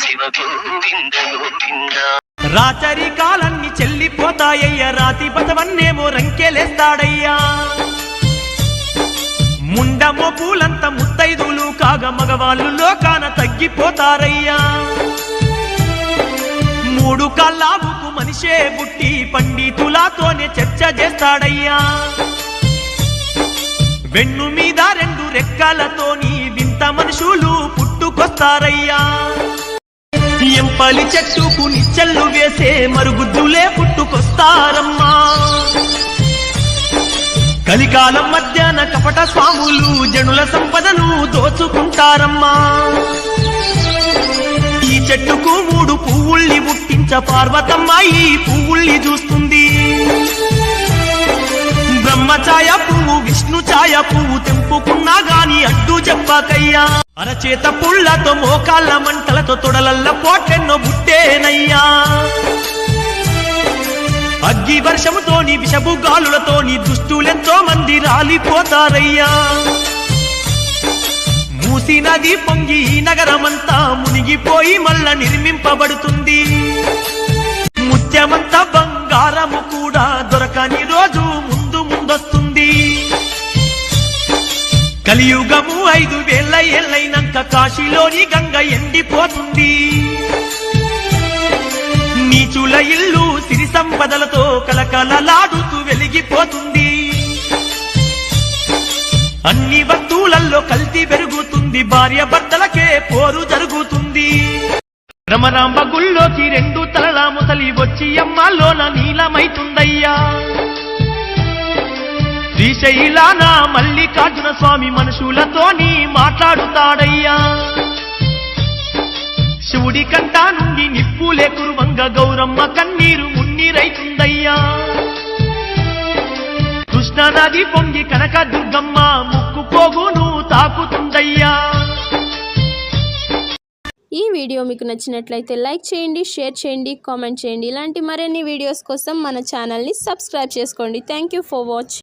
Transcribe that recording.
శివ గోవింద గోవింద. రాచరి కాలన్ని చెల్లిపోతాయ్యా, రాతి బసవన్నేమో రంకెలేస్తాడయ్యా. ముండమో పూలంత ముత్తైదులు కాగా మగవాళ్ళు లోకాన తగ్గిపోతారయ్యా. మూడు కాళ్ళావుకు మనిషే పుట్టి పండితులతోనే చర్చ చేస్తాడయ్యా. వెన్ను మీద రెండు రెక్కలతోని వింత మనుషులు పుట్టుకొస్తారయ్యా. ఎంపలి చెట్టుకు నిచ్చెల్లు వేసే మరుగుద్దులే పుట్టుకొస్తారమ్మా. కలికాలం మధ్యాహ్న కపట స్వాములు జనుల సంపదను దోచుకుంటారమ్మా. ఈ చెట్టుకు మూడు పువ్వుల్ని ముట్టించ పార్వతమ్మ ఈ పువ్వుల్ని చూస్తుంది. బ్రహ్మఛాయ పువ్వు విష్ణు ఛాయ పువ్వు తెంపుకున్నా గాని అడ్డు చెప్పకయ్యా. అరచేత పుళ్లతో మోకాళ్ళ మంటలతో తొడలల్ల పోటెన్నో బుట్టేనయ్యా. అగ్గి వర్షముతోని విషపు గాలులతోని దుష్టులెంతో మంది రాలిపోతారయ్యా. మూసి నది పొంగి ఈ నగరమంతా మునిగిపోయి మళ్ళా నిర్మింపబడుతుంది. ముత్యమంతా బంగారము కూడా దొరకని రోజు ముందు ముందొస్తుంది. కలియుగము 5000 ఏళ్ళైనాక కాశీలోని గంగ ఎండిపోతుంది. నీచుల ఇల్లు సిరి సంపదలతో కలకలలాడుతూ వెలిగిపోతుంది. అన్ని వస్తువులలో కల్తీ పెరుగుతుంది. భార్య భర్తలకే పోరు జరుగుతుంది. రమరాంబ గుళ్ళోకి 2 తలల ముసలి వచ్చి అమ్మాలోన నీలమైతుందయ్యా. శ్రీశైలాన మల్లికార్జున స్వామి మనుషులతోని మాట్లాడుతాడయ్యా. శివుడి కంట నుండి నిప్పులే కురువంగ గౌరమ్మ కన్నీరు మున్నీరైతుందయ్యా. కృష్ణా నది పొంగి కనక దుర్గమ్మ ముక్కు పోగును తాకుతుందయ్యా. ఈ వీడియో మీకు నచ్చినట్లయితే లైక్ చేయండి, షేర్ చేయండి, కామెంట్ చేయండి. ఇలాంటి మరిన్ని వీడియోస్ కోసం మన ఛానల్ని సబ్స్క్రైబ్ చేసుకోండి. Thank you for watching.